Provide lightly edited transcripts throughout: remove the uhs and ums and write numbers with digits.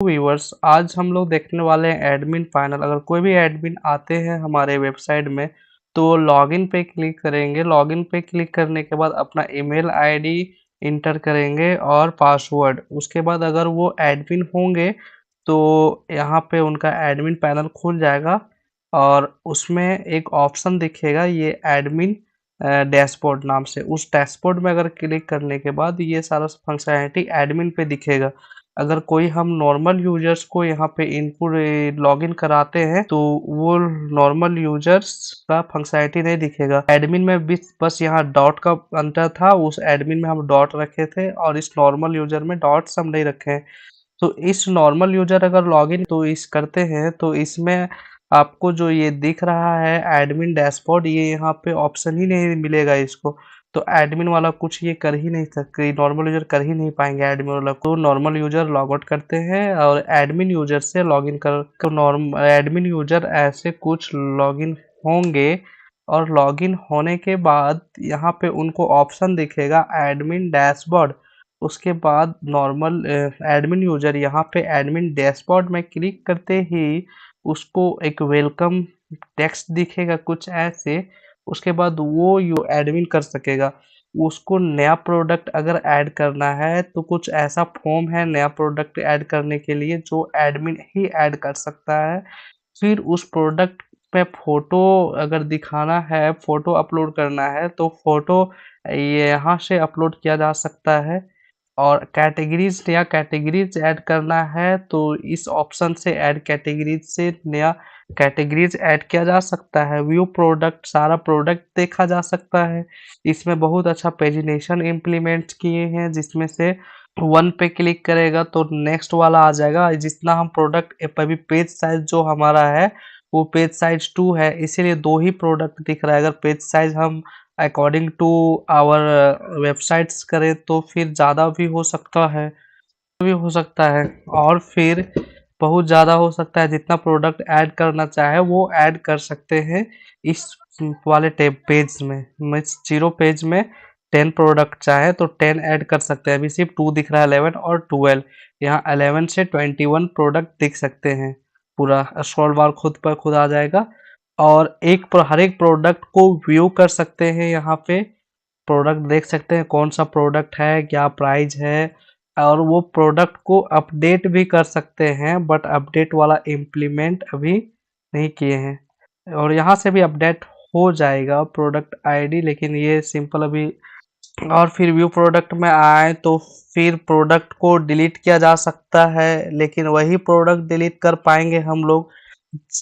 Viewers, आज हम लोग देखने वाले हैं एडमिन पैनल। अगर कोई भी एडमिन आते हैं हमारे वेबसाइट में तो लॉगिन पे क्लिक करेंगे। लॉगिन पे क्लिक करने के बाद अपना ईमेल आईडी इंटर करेंगे और पासवर्ड। उसके बाद अगर वो एडमिन होंगे तो यहाँ पे उनका एडमिन पैनल खुल जाएगा और उसमें एक ऑप्शन दिखेगा, ये एडमिन डैशबोर्ड नाम से। उस डैशबोर्ड में अगर क्लिक करने के बाद ये सारा फंक्शनैलिटी एडमिन पे दिखेगा। अगर कोई हम नॉर्मल यूजर्स को यहाँ पे इनपुट लॉगिन कराते हैं तो वो नॉर्मल यूजर्स का फंक्शनैलिटी नहीं दिखेगा। एडमिन में बस यहाँ डॉट का अंतर था, उस एडमिन में हम डॉट रखे थे और इस नॉर्मल यूजर में डॉट्स हम नहीं रखे हैं। तो इस नॉर्मल यूजर अगर लॉगिन तो इस करते हैं तो इसमें आपको जो ये दिख रहा है एडमिन डैशबोर्ड, ये यहाँ पे ऑप्शन ही नहीं मिलेगा इसको। तो एडमिन वाला कुछ ये कर ही नहीं सकते, नॉर्मल यूजर कर ही नहीं पाएंगे एडमिन वाला को। नॉर्मल यूजर लॉग आउट करते हैं और एडमिन यूजर से लॉगिन कर नॉर्मल एडमिन यूजर ऐसे कुछ लॉगिन होंगे और लॉगिन होने के बाद यहाँ पे उनको ऑप्शन दिखेगा एडमिन डैशबोर्ड। उसके बाद नॉर्मल एडमिन यूजर यहाँ पे एडमिन डैशबोर्ड में क्लिक करते ही उसको एक वेलकम टेक्स्ट दिखेगा कुछ ऐसे। उसके बाद वो यू एडमिन कर सकेगा। उसको नया प्रोडक्ट अगर ऐड करना है तो कुछ ऐसा फॉर्म है नया प्रोडक्ट ऐड करने के लिए जो एडमिन ही ऐड कर सकता है। फिर उस प्रोडक्ट पे फोटो अगर दिखाना है, फोटो अपलोड करना है तो फोटो ये यहाँ से अपलोड किया जा सकता है। और कैटेगरीज, नया कैटेगरीज ऐड करना है तो इस ऑप्शन से ऐड कैटेगरीज से नया कैटेगरीज ऐड किया जा सकता है। व्यू प्रोडक्ट, सारा प्रोडक्ट देखा जा सकता है। इसमें बहुत अच्छा पेजिनेशन इम्प्लीमेंट किए हैं जिसमें से वन पे क्लिक करेगा तो नेक्स्ट वाला आ जाएगा। जितना हम प्रोडक्ट अभी पेज साइज जो हमारा है वो पेज साइज 2 है, इसीलिए दो ही प्रोडक्ट दिख रहा है। अगर पेज साइज हम अकॉर्डिंग टू आवर वेबसाइट्स करें तो फिर ज़्यादा भी हो सकता है, और फिर बहुत ज़्यादा हो सकता है। जितना प्रोडक्ट ऐड करना चाहे वो ऐड कर सकते हैं इस वाले टेब पेज में। मैं 0 पेज में 10 प्रोडक्ट चाहे तो 10 ऐड कर सकते हैं। अभी सिर्फ 2 दिख रहा है, 11 और 12। यहाँ 11 से 21 प्रोडक्ट दिख सकते हैं। पूरा स्क्रॉल बार खुद पर खुद आ जाएगा और हर एक प्रोडक्ट को व्यू कर सकते हैं। यहाँ पे प्रोडक्ट देख सकते हैं कौन सा प्रोडक्ट है, क्या प्राइस है, और वो प्रोडक्ट को अपडेट भी कर सकते हैं। बट अपडेट वाला इम्प्लीमेंट अभी नहीं किए हैं और यहाँ से भी अपडेट हो जाएगा प्रोडक्ट आईडी, लेकिन ये सिंपल अभी। और फिर व्यू प्रोडक्ट में आए तो फिर प्रोडक्ट को डिलीट किया जा सकता है, लेकिन वही प्रोडक्ट डिलीट कर पाएंगे हम लोग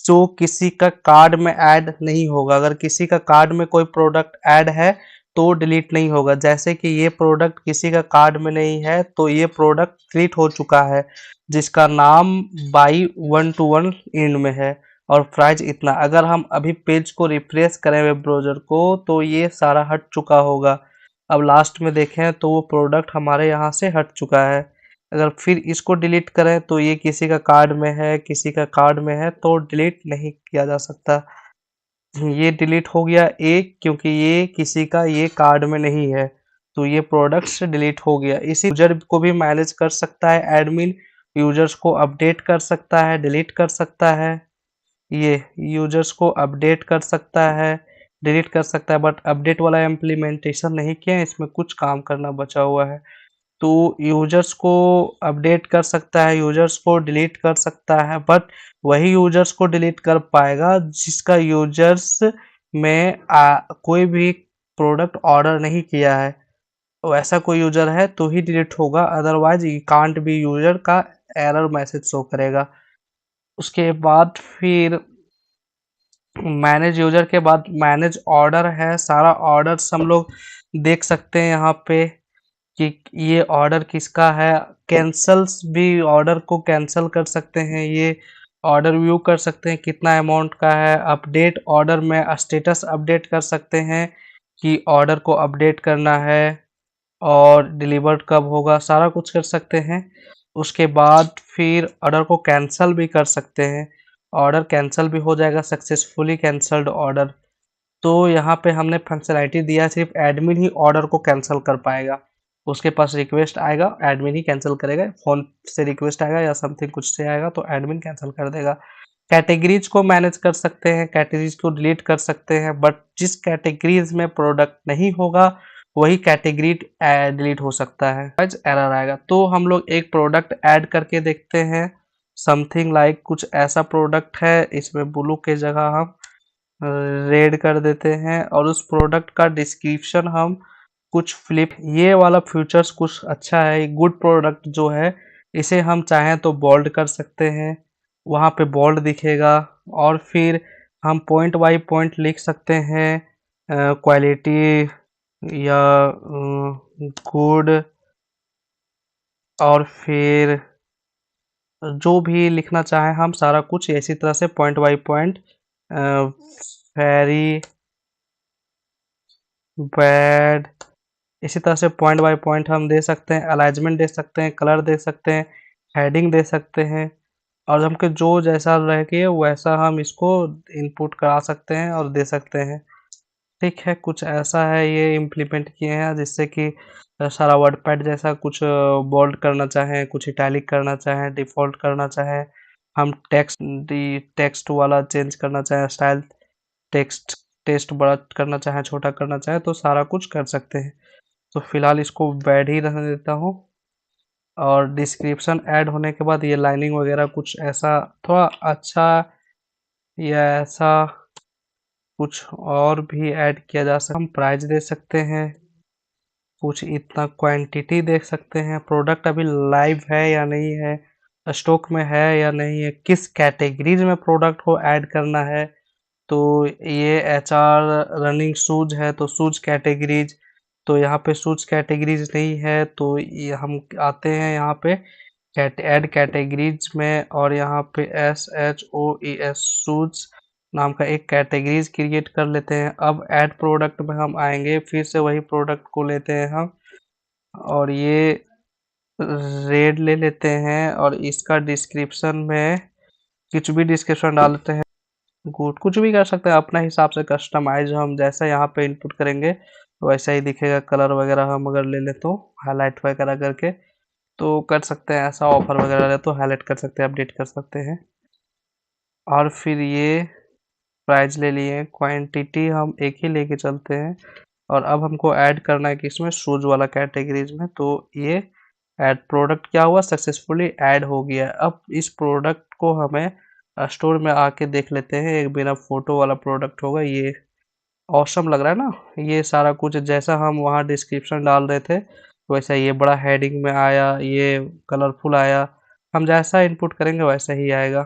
जो किसी का कार्ड में ऐड नहीं होगा। अगर किसी का कार्ड में कोई प्रोडक्ट ऐड है तो डिलीट नहीं होगा। जैसे कि ये प्रोडक्ट किसी का कार्ड में नहीं है तो ये प्रोडक्ट डिलीट हो चुका है, जिसका नाम बाई 1 to 1 इंड में है और प्राइस इतना। अगर हम अभी पेज को रिफ्रेश करें वेब ब्राउज़र को तो ये सारा हट चुका होगा। अब लास्ट में देखें तो वो प्रोडक्ट हमारे यहाँ से हट चुका है। अगर फिर इसको डिलीट करें तो ये किसी का कार्ड में है, किसी का कार्ड में है तो डिलीट नहीं किया जा सकता। ये डिलीट हो गया एक, क्योंकि ये किसी का ये कार्ड में नहीं है तो ये प्रोडक्ट्स डिलीट हो गया। इसी यूजर को भी मैनेज कर सकता है एडमिन, यूजर्स को अपडेट कर सकता है, डिलीट कर सकता है। ये यूजर्स को अपडेट कर सकता है, डिलीट कर सकता है, बट अपडेट वाला इम्प्लीमेंटेशन नहीं किया, इसमें कुछ काम करना बचा हुआ है। तो यूजर्स को अपडेट कर सकता है, यूजर्स को डिलीट कर सकता है, बट वही यूजर्स को डिलीट कर पाएगा जिसका यूजर्स में कोई भी प्रोडक्ट ऑर्डर नहीं किया है। तो ऐसा कोई यूजर है तो ही डिलीट होगा, अदरवाइज ये कांट बी यूजर का एरर मैसेज शो करेगा। उसके बाद फिर मैनेज यूजर के बाद मैनेज ऑर्डर है। सारा ऑर्डर्स हम लोग देख सकते हैं यहाँ पे कि ये ऑर्डर किसका है। कैंसल्स भी, ऑर्डर को कैंसिल कर सकते हैं। ये ऑर्डर व्यू कर सकते हैं कितना अमाउंट का है। अपडेट ऑर्डर में स्टेटस अपडेट कर सकते हैं कि ऑर्डर को अपडेट करना है और डिलीवर्ड कब होगा, सारा कुछ कर सकते हैं। उसके बाद फिर ऑर्डर को कैंसिल भी कर सकते हैं। ऑर्डर कैंसिल भी हो जाएगा, सक्सेसफुली कैंसल्ड ऑर्डर। तो यहाँ पे हमने फंक्शनैलिटी दिया, सिर्फ एडमिन ही ऑर्डर को कैंसिल कर पाएगा। उसके पास रिक्वेस्ट आएगा, एडमिन ही कैंसिल करेगा, फ़ोन से रिक्वेस्ट आएगा या समथिंग कुछ से आएगा तो एडमिन कैंसिल कर देगा। कैटेगरीज़ को मैनेज कर सकते हैं, कैटेगरीज़ को डिलीट कर सकते हैं, बट जिस कैटेगरीज़ में प्रोडक्ट नहीं होगा वही कैटेगरी डिलीट हो सकता है, एरर आएगा। तो हम लोग एक प्रोडक्ट ऐड करके देखते हैं, समथिंग लाइक कुछ ऐसा प्रोडक्ट है, इसमें ब्लू के जगह हम रेड कर देते हैं और उस प्रोडक्ट का डिस्क्रिप्शन हम कुछ फ्लिप, ये वाला फीचर्स कुछ अच्छा है, गुड प्रोडक्ट जो है इसे हम चाहें तो बोल्ड कर सकते हैं, वहाँ पे बोल्ड दिखेगा। और फिर हम पॉइंट बाय पॉइंट लिख सकते हैं, क्वालिटी या गुड, और फिर जो भी लिखना चाहें हम सारा कुछ इसी तरह से point by point, very bad, इसी तरह से पॉइंट बाय पॉइंट हम दे सकते हैं, अलाइनमेंट दे सकते हैं, कलर दे सकते हैं, हेडिंग दे सकते हैं, और हमको जो जैसा लगे वैसा हम इसको इनपुट करा सकते हैं और दे सकते हैं। ठीक है, कुछ ऐसा है, ये इम्प्लीमेंट किए हैं जिससे कि सारा वर्डपैड जैसा कुछ बोल्ड करना चाहें, कुछ इटैलिक करना चाहें, डिफ़ॉल्ट करना चाहें, हम टेक्स्ट वाला चेंज करना चाहें, स्टाइल टेक्स्ट बड़ा करना चाहें, छोटा करना चाहें, तो सारा कुछ कर सकते हैं। तो फिलहाल इसको बैड ही रहने देता हूँ। और डिस्क्रिप्शन ऐड होने के बाद ये लाइनिंग वगैरह कुछ ऐसा थोड़ा अच्छा या ऐसा कुछ और भी ऐड किया जा सकता है। हम प्राइस दे सकते हैं, कुछ इतना क्वांटिटी देख सकते हैं, प्रोडक्ट अभी लाइव है या नहीं है, स्टॉक में है या नहीं है, किस कैटेगरीज में प्रोडक्ट को ऐड करना है। तो ये एचआर रनिंग शूज है तो शूज कैटेगरीज, तो यहाँ पे शूज कैटेगरीज नहीं है तो ये हम आते हैं यहाँ पे ऐड कैटेगरीज में, और यहाँ पे SHOES शूज नाम का एक कैटेगरीज क्रिएट कर लेते हैं। अब ऐड प्रोडक्ट में हम आएंगे, फिर से वही प्रोडक्ट को लेते हैं हम, और ये रेड ले लेते हैं और इसका डिस्क्रिप्शन में कुछ भी डिस्क्रिप्शन डाल देते हैं। गुड, कुछ भी कर सकते हैं अपने हिसाब से, कस्टमाइज हम जैसा यहाँ पे इनपुट करेंगे वैसा ही दिखेगा। कलर वगैरह हम अगर ले लें तो हाईलाइट वगैरह करके तो कर सकते हैं, ऐसा ऑफर वगैरह ले तो हाईलाइट कर सकते हैं, अपडेट कर सकते हैं। और फिर ये प्राइस ले लिए, क्वांटिटी हम एक ही लेके चलते हैं, और अब हमको ऐड करना है कि इसमें शूज वाला कैटेगरीज में, तो ये ऐड प्रोडक्ट क्या हुआ, सक्सेसफुली ऐड हो गया। अब इस प्रोडक्ट को हमें स्टोर में आके देख लेते हैं, एक बिना फोटो वाला प्रोडक्ट होगा। ये ऑसम लग रहा है ना, ये सारा कुछ जैसा हम वहाँ डिस्क्रिप्शन डाल रहे थे वैसा ये बड़ा हेडिंग में आया, ये कलरफुल आया, हम जैसा इनपुट करेंगे वैसा ही आएगा।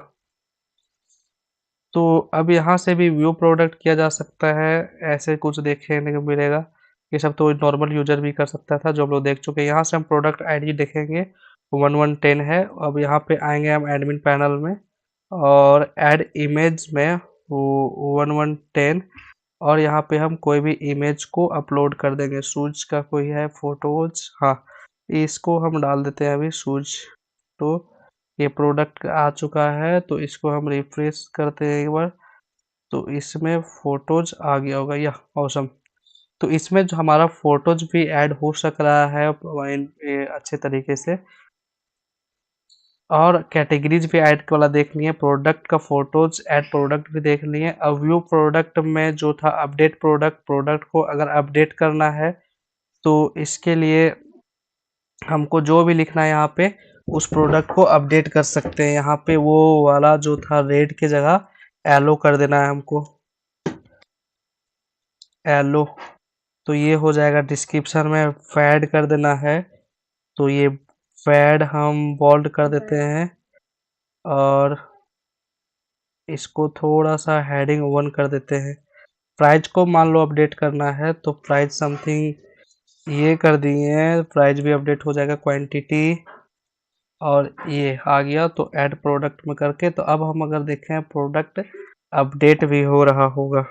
तो अब यहाँ से भी व्यू प्रोडक्ट किया जा सकता है, ऐसे कुछ देखने को मिलेगा। ये सब तो नॉर्मल यूजर भी कर सकता था जो हम लोग देख चुके हैं। यहाँ से हम प्रोडक्ट आईडी देखेंगे 1110 है। अब यहाँ पे आएंगे हम एडमिन पैनल में और ऐड इमेज में 1110, और यहाँ पे हम कोई भी इमेज को अपलोड कर देंगे। शूज का कोई है फोटोज, हाँ इसको हम डाल देते हैं अभी शूज। तो ये प्रोडक्ट आ चुका है, तो इसको हम रिफ्रेश करते हैं एक बार, तो इसमें फोटोज आ गया होगा, या ऑसम। तो इसमें जो हमारा फोटोज भी ऐड हो सक रहा है अच्छे तरीके से, और कैटेगरीज भी ऐड वाला देख लिए, प्रोडक्ट का फोटोज ऐड प्रोडक्ट भी देख लिए। अब व्यू प्रोडक्ट में जो था अपडेट प्रोडक्ट को अगर अपडेट करना है तो इसके लिए हमको जो भी लिखना है यहाँ पे उस प्रोडक्ट को अपडेट कर सकते हैं। यहाँ पे वो वाला जो था रेड के जगह येलो कर देना है हमको, येलो। तो ये हो जाएगा। डिस्क्रिप्शन में फैड कर देना है, तो ये फैड हम बोल्ड कर देते हैं, और इसको थोड़ा सा हेडिंग 1 कर देते हैं। प्राइस को मान लो अपडेट करना है तो प्राइस समथिंग ये कर दिए हैं, प्राइस भी अपडेट हो जाएगा, क्वांटिटी और ये आ गया। तो ऐड प्रोडक्ट में करके, तो अब हम अगर देखें प्रोडक्ट अपडेट भी हो रहा होगा।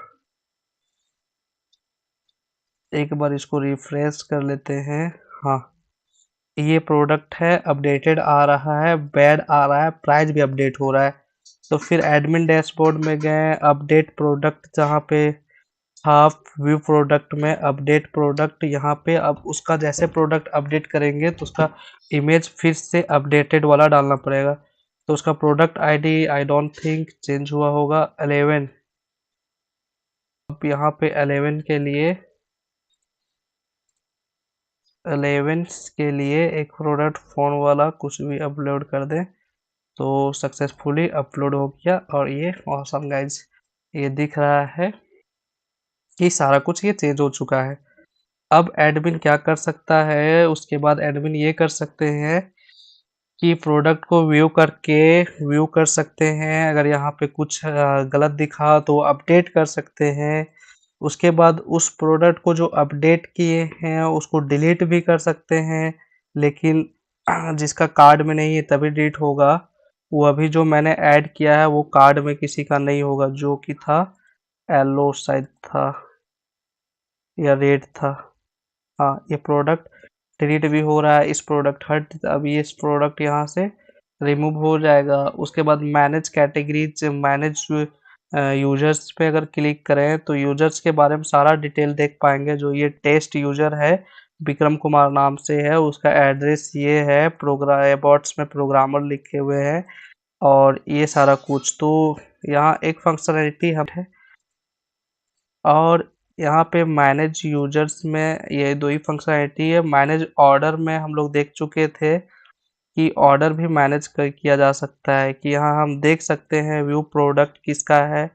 एक बार इसको रिफ्रेश कर लेते हैं, हाँ ये प्रोडक्ट है, अपडेटेड आ रहा है, बैड आ रहा है, प्राइस भी अपडेट हो रहा है। तो फिर एडमिन डैशबोर्ड में गए, अपडेट प्रोडक्ट जहाँ पे आप व्यू प्रोडक्ट में अपडेट प्रोडक्ट, यहाँ पे अब उसका जैसे प्रोडक्ट अपडेट करेंगे तो उसका इमेज फिर से अपडेटेड वाला डालना पड़ेगा। तो उसका product ID I don't think change हुआ होगा 11। अब यहाँ पे 11 के लिए एक प्रोडक्ट फोन वाला कुछ भी अपलोड कर दें तो सक्सेसफुली अपलोड हो गया। और ये ऑसम गाइज, ये दिख रहा है कि सारा कुछ ये चेंज हो चुका है। अब एडमिन क्या कर सकता है, उसके बाद एडमिन ये कर सकते हैं कि प्रोडक्ट को व्यू कर सकते हैं। अगर यहाँ पे कुछ गलत दिखा तो अपडेट कर सकते हैं। उसके बाद उस प्रोडक्ट को जो अपडेट किए हैं उसको डिलीट भी कर सकते हैं, लेकिन जिसका कार्ड में नहीं है तभी डिलीट होगा। वो अभी जो मैंने ऐड किया है वो कार्ड में किसी का नहीं होगा, जो कि था येलो शायद था या रेड था। हाँ, ये प्रोडक्ट डिलीट भी हो रहा है। इस प्रोडक्ट हट, अभी इस प्रोडक्ट यहाँ से रिमूव हो जाएगा। उसके बाद मैनेज कैटेगरीज, मैनेज यूजर्स पे अगर क्लिक करें तो यूजर्स के बारे में सारा डिटेल देख पाएंगे। जो ये टेस्ट यूजर है, विक्रम कुमार नाम से है, उसका एड्रेस ये है, प्रोग्राम अबाउट्स में प्रोग्रामर लिखे हुए हैं और ये सारा कुछ। तो यहाँ एक फंक्शनैलिटी हम है, और यहाँ पे मैनेज यूजर्स में ये दो ही फंक्शनैलिटी है। मैनेज ऑर्डर में हम लोग देख चुके थे कि ऑर्डर भी मैनेज किया जा सकता है, कि यहाँ हम देख सकते हैं व्यू प्रोडक्ट किसका है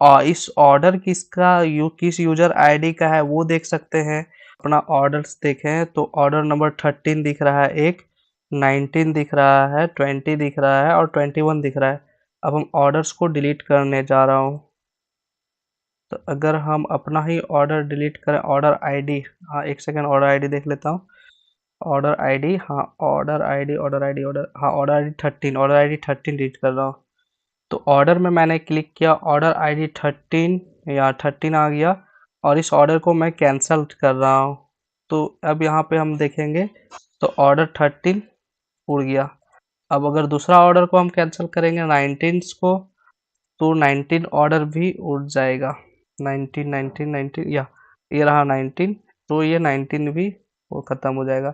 और इस ऑर्डर किस यूजर आईडी का है वो देख सकते हैं। अपना ऑर्डर्स देखें तो ऑर्डर नंबर 13 दिख रहा है, एक 19 दिख रहा है, 20 दिख रहा है और 21 दिख रहा है। अब हम ऑर्डर्स को डिलीट करने जा रहा हूँ। तो अगर हम अपना ही ऑर्डर डिलीट करें, ऑर्डर आईडी, हाँ एक सेकंड ऑर्डर आईडी देख लेता हूँ। ऑर्डर आईडी, हाँ order ID 13, order ID 13 delete कर रहा हूँ। तो ऑर्डर में मैंने क्लिक किया, ऑर्डर आईडी 13 या 13 आ गया और इस ऑर्डर को मैं कैंसिल कर रहा हूँ। तो अब यहाँ पे हम देखेंगे तो ऑर्डर 13 उड़ गया। अब अगर दूसरा ऑर्डर को हम कैंसिल करेंगे 19 को, तो 19 ऑर्डर भी उड़ जाएगा। 19 19 19 या ये रहा 19, तो ये 19 भी वो खत्म हो जाएगा।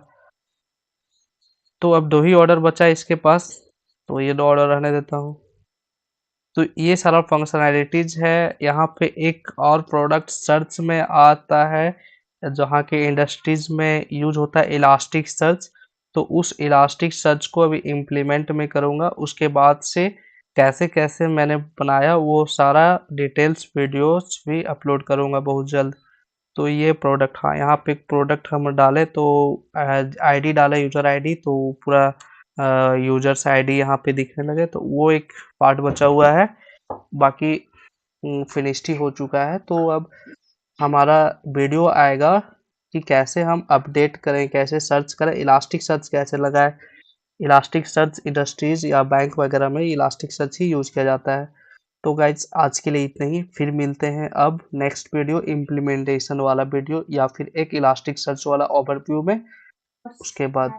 तो अब दो ही ऑर्डर बचा है इसके पास, तो ये दो ऑर्डर रहने देता हूँ। तो ये सारा फंक्शनैलिटीज है। यहाँ पे एक और प्रोडक्ट सर्च में आता है, जहाँ के इंडस्ट्रीज में यूज होता है इलास्टिक सर्च। तो उस इलास्टिक सर्च को अभी इम्प्लीमेंट में करूँगा। उसके बाद से कैसे कैसे मैंने बनाया वो सारा डिटेल्स वीडियोस भी अपलोड करूँगा बहुत जल्द। तो ये प्रोडक्ट, हाँ यहाँ पे एक प्रोडक्ट हम डाले तो आईडी डाले, यूजर आईडी, तो पूरा यूजर्स आईडी यहाँ पे दिखने लगे। तो वो एक पार्ट बचा हुआ है, बाकी फिनिश्ड ही हो चुका है। तो अब हमारा वीडियो आएगा कि कैसे हम अपडेट करें, कैसे सर्च करें, इलास्टिक सर्च कैसे लगाएं। इलास्टिक सर्च इंडस्ट्रीज या बैंक वगैरह में इलास्टिक सर्च ही यूज किया जाता है। तो गाइज आज के लिए इतना ही, फिर मिलते हैं अब नेक्स्ट वीडियो इम्प्लीमेंटेशन वाला वीडियो या फिर एक इलास्टिक सर्च वाला ओवरव्यू में। उसके बाद